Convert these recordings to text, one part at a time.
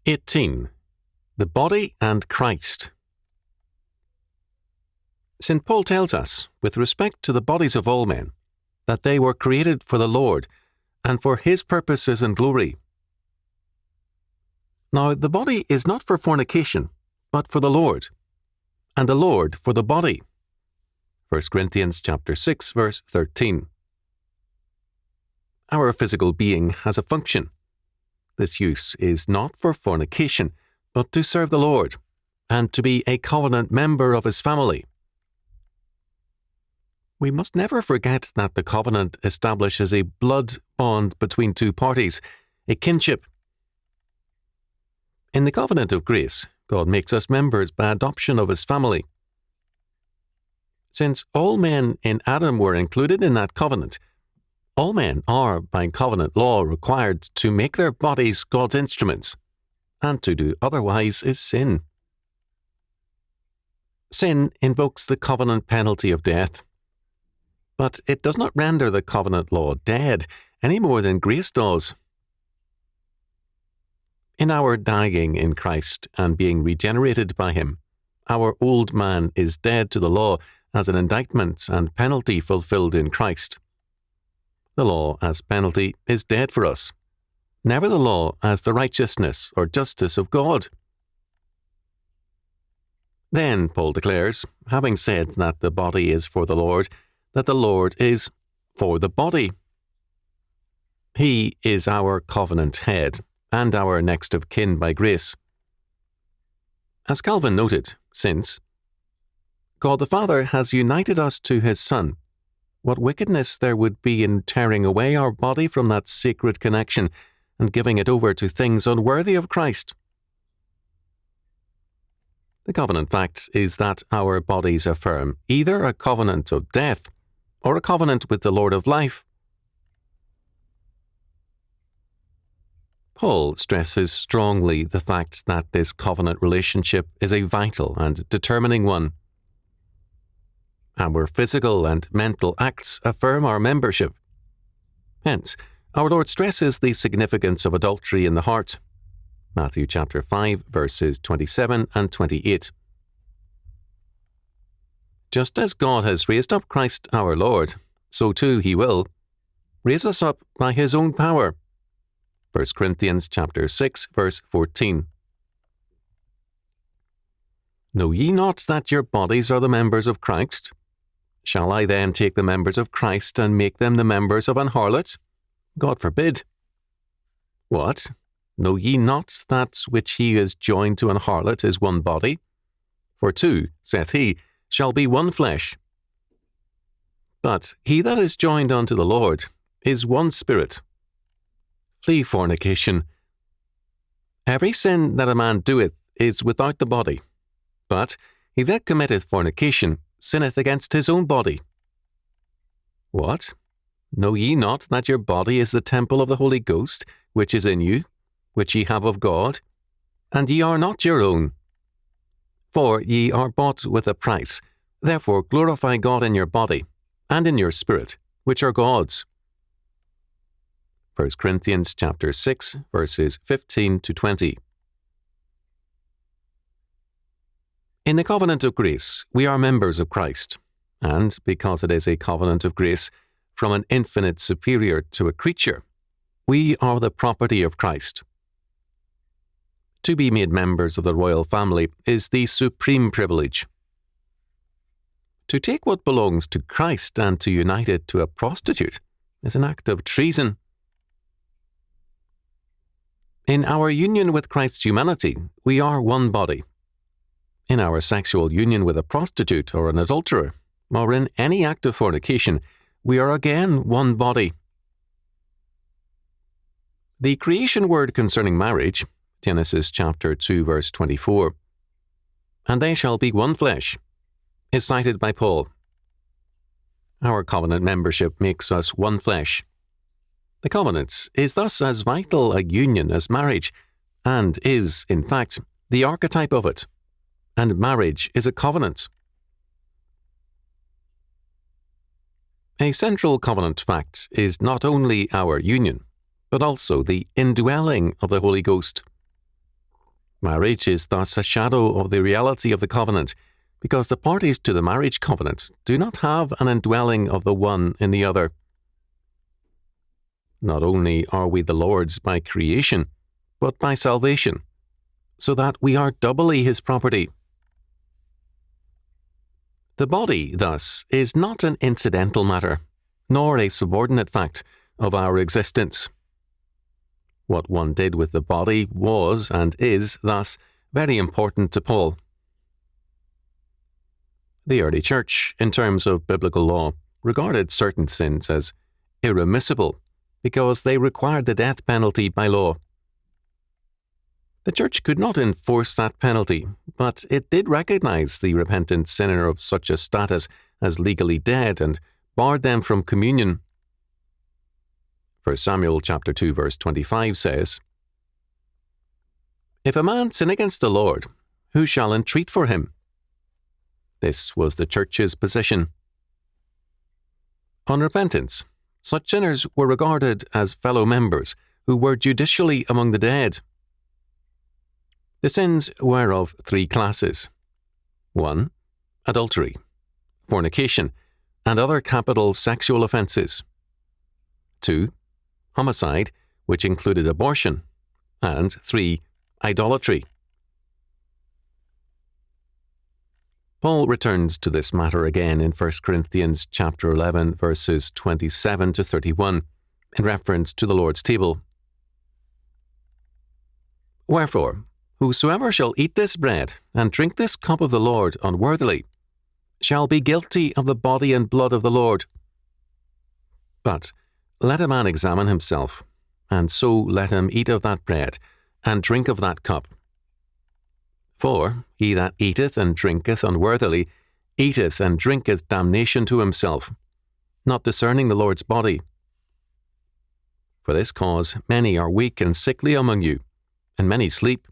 18. The body and Christ. St. Paul tells us, with respect to the bodies of all men, that they were created for the Lord and for His purposes and glory. Now, the body is not for fornication, but for the Lord, and the Lord for the body. 1 Corinthians chapter 6, verse 13. Our physical being has a function. This use is not for fornication, but to serve the Lord, and to be a covenant member of His family. We must never forget that the covenant establishes a blood bond between two parties, a kinship. In the covenant of grace, God makes us members by adoption of His family. Since all men in Adam were included in that covenant, all men are, by covenant law, required to make their bodies God's instruments, and to do otherwise is sin. Sin invokes the covenant penalty of death. But it does not render the covenant law dead, any more than grace does. In our dying in Christ and being regenerated by Him, our old man is dead to the law as an indictment and penalty fulfilled in Christ. The law as penalty is dead for us, never the law as the righteousness or justice of God. Then, Paul declares, having said that the body is for the Lord, that the Lord is for the body. He is our covenant head and our next of kin by grace. As Calvin noted, since God the Father has united us to His Son, what wickedness there would be in tearing away our body from that sacred connection and giving it over to things unworthy of Christ. The covenant fact is that our bodies affirm either a covenant of death or a covenant with the Lord of life. Paul stresses strongly the fact that this covenant relationship is a vital and determining one. Our physical and mental acts affirm our membership. Hence, our Lord stresses the significance of adultery in the heart. Matthew chapter 5, verses 27 and 28. Just as God has raised up Christ our Lord, so too He will raise us up by His own power. 1 Corinthians chapter 6, verse 14. Know ye not that your bodies are the members of Christ? Shall I then take the members of Christ and make them the members of an harlot? God forbid. What? Know ye not that which he is joined to an harlot is one body? For two, saith he, shall be one flesh. But he that is joined unto the Lord is one spirit. Flee fornication. Every sin that a man doeth is without the body, but he that committeth fornication sinneth against his own body. What? Know ye not that your body is the temple of the Holy Ghost, which is in you, which ye have of God, and ye are not your own? For ye are bought with a price, therefore glorify God in your body, and in your spirit, which are God's. 1 Corinthians chapter 6, verses 15 to 20. In the covenant of grace, we are members of Christ, and because it is a covenant of grace from an infinite superior to a creature, we are the property of Christ. To be made members of the royal family is the supreme privilege. To take what belongs to Christ and to unite it to a prostitute is an act of treason. In our union with Christ's humanity, we are one body. In our sexual union with a prostitute or an adulterer, or in any act of fornication, we are again one body. The creation word concerning marriage, Genesis chapter 2, verse 24, and they shall be one flesh, is cited by Paul. Our covenant membership makes us one flesh. The covenant is thus as vital a union as marriage, and is, in fact, the archetype of it. And marriage is a covenant. A central covenant fact is not only our union, but also the indwelling of the Holy Ghost. Marriage is thus a shadow of the reality of the covenant, because the parties to the marriage covenant do not have an indwelling of the one in the other. Not only are we the Lord's by creation, but by salvation, so that we are doubly His property. The body, thus, is not an incidental matter, nor a subordinate fact of our existence. What one did with the body was and is, thus, very important to Paul. The early church, in terms of biblical law, regarded certain sins as irremissible because they required the death penalty by law. The church could not enforce that penalty, but it did recognize the repentant sinner of such a status as legally dead and barred them from communion. 1 Samuel chapter 2 verse 25 says, "If a man sin against the Lord, who shall entreat for him?" This was the church's position. On repentance, such sinners were regarded as fellow members who were judicially among the dead. The sins were of three classes. 1. Adultery, fornication, and other capital sexual offences. 2. Homicide, which included abortion. And 3. Idolatry. Paul returns to this matter again in 1 Corinthians chapter 11, verses 27 to 31, in reference to the Lord's table. "Wherefore, whosoever shall eat this bread and drink this cup of the Lord unworthily shall be guilty of the body and blood of the Lord. But let a man examine himself, and so let him eat of that bread and drink of that cup. For he that eateth and drinketh unworthily eateth and drinketh damnation to himself, not discerning the Lord's body. For this cause many are weak and sickly among you, and many sleep.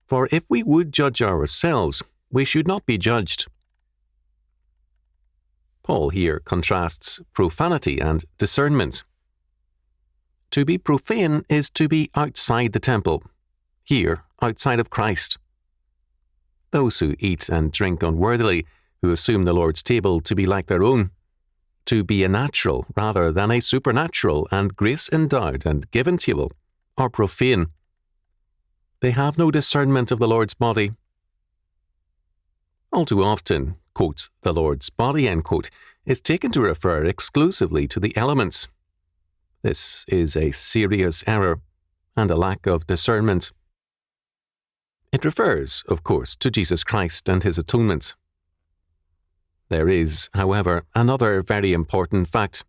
For if we would judge ourselves, we should not be judged." Paul here contrasts profanity and discernment. To be profane is to be outside the temple, here outside of Christ. Those who eat and drink unworthily, who assume the Lord's table to be like their own, to be a natural rather than a supernatural and grace-endowed and given table, are profane. They have no discernment of the Lord's body. All too often, quote, "the Lord's body," end quote, is taken to refer exclusively to the elements. This is a serious error and a lack of discernment. It refers, of course, to Jesus Christ and His atonement. There is, however, another very important fact.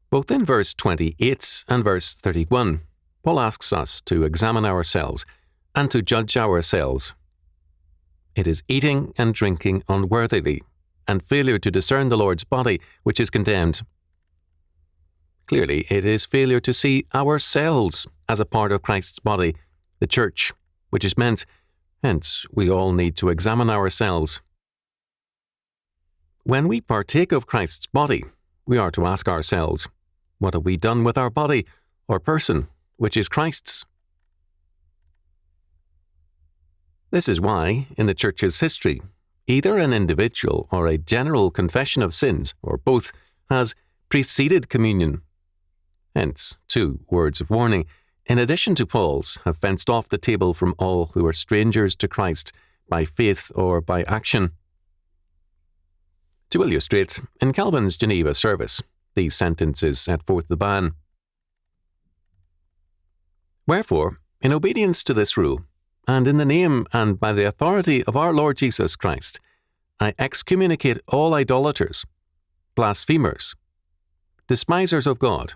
Both in verse 28 and verse 31, Paul asks us to examine ourselves and to judge ourselves. It is eating and drinking unworthily, and failure to discern the Lord's body which is condemned. Clearly, it is failure to see ourselves as a part of Christ's body, the church, which is meant, hence we all need to examine ourselves. When we partake of Christ's body, we are to ask ourselves, what have we done with our body or person, which is Christ's? This is why, in the Church's history, either an individual or a general confession of sins, or both, has preceded communion. Hence, two words of warning, in addition to Paul's, have fenced off the table from all who are strangers to Christ by faith or by action. To illustrate, in Calvin's Geneva service, these sentences set forth the ban. "Wherefore, in obedience to this rule, and in the name and by the authority of our Lord Jesus Christ, I excommunicate all idolaters, blasphemers, despisers of God,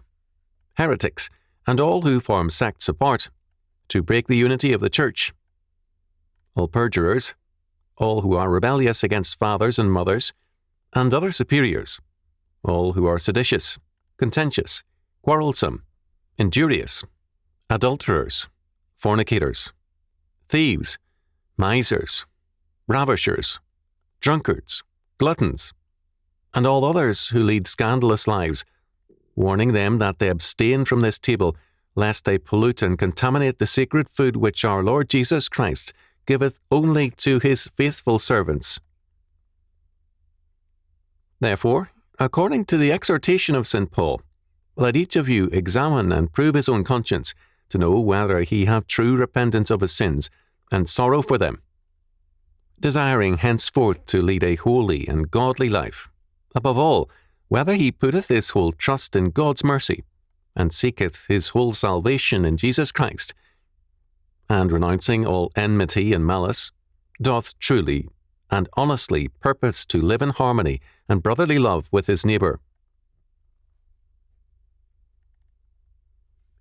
heretics, and all who form sects apart, to break the unity of the church, all perjurers, all who are rebellious against fathers and mothers, and other superiors, all who are seditious, contentious, quarrelsome, injurious, adulterers, fornicators, thieves, misers, ravishers, drunkards, gluttons, and all others who lead scandalous lives, warning them that they abstain from this table, lest they pollute and contaminate the sacred food which our Lord Jesus Christ giveth only to his faithful servants. Therefore, according to the exhortation of St. Paul, let each of you examine and prove his own conscience, to know whether he have true repentance of his sins, and sorrow for them, desiring henceforth to lead a holy and godly life. Above all, whether he putteth his whole trust in God's mercy, and seeketh his whole salvation in Jesus Christ, and renouncing all enmity and malice, doth truly and honestly purpose to live in harmony and brotherly love with his neighbour.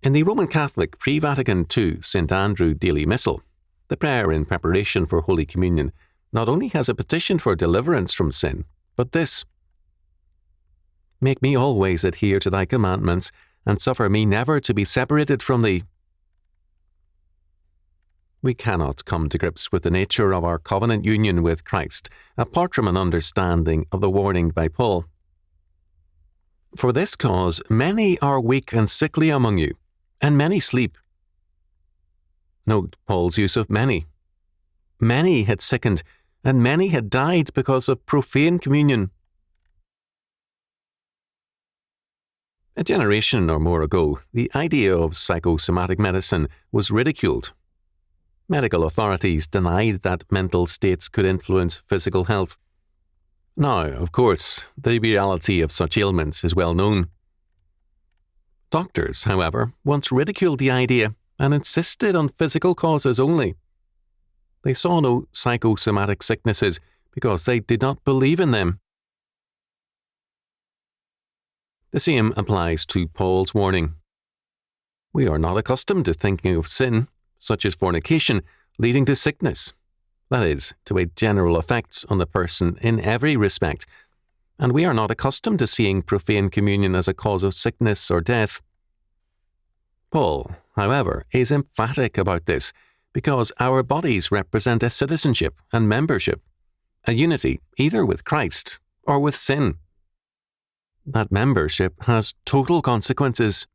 In the Roman Catholic pre-Vatican II St. Andrew Daily Missal, the prayer in preparation for Holy Communion not only has a petition for deliverance from sin, but this: Make me always adhere to thy commandments, and suffer me never to be separated from thee. We cannot come to grips with the nature of our covenant union with Christ apart from an understanding of the warning by Paul. For this cause many are weak and sickly among you, and many sleep. Note Paul's use of many. Many had sickened, and many had died because of profane communion. A generation or more ago, the idea of psychosomatic medicine was ridiculed. Medical authorities denied that mental states could influence physical health. Now, of course, the reality of such ailments is well known. Doctors, however, once ridiculed the idea and insisted on physical causes only. They saw no psychosomatic sicknesses because they did not believe in them. The same applies to Paul's warning. We are not accustomed to thinking of sin, such as fornication, leading to sickness, that is, to a general effect on the person in every respect, and we are not accustomed to seeing profane communion as a cause of sickness or death. Paul, however, is emphatic about this because our bodies represent a citizenship and membership, a unity either with Christ or with sin. That membership has total consequences.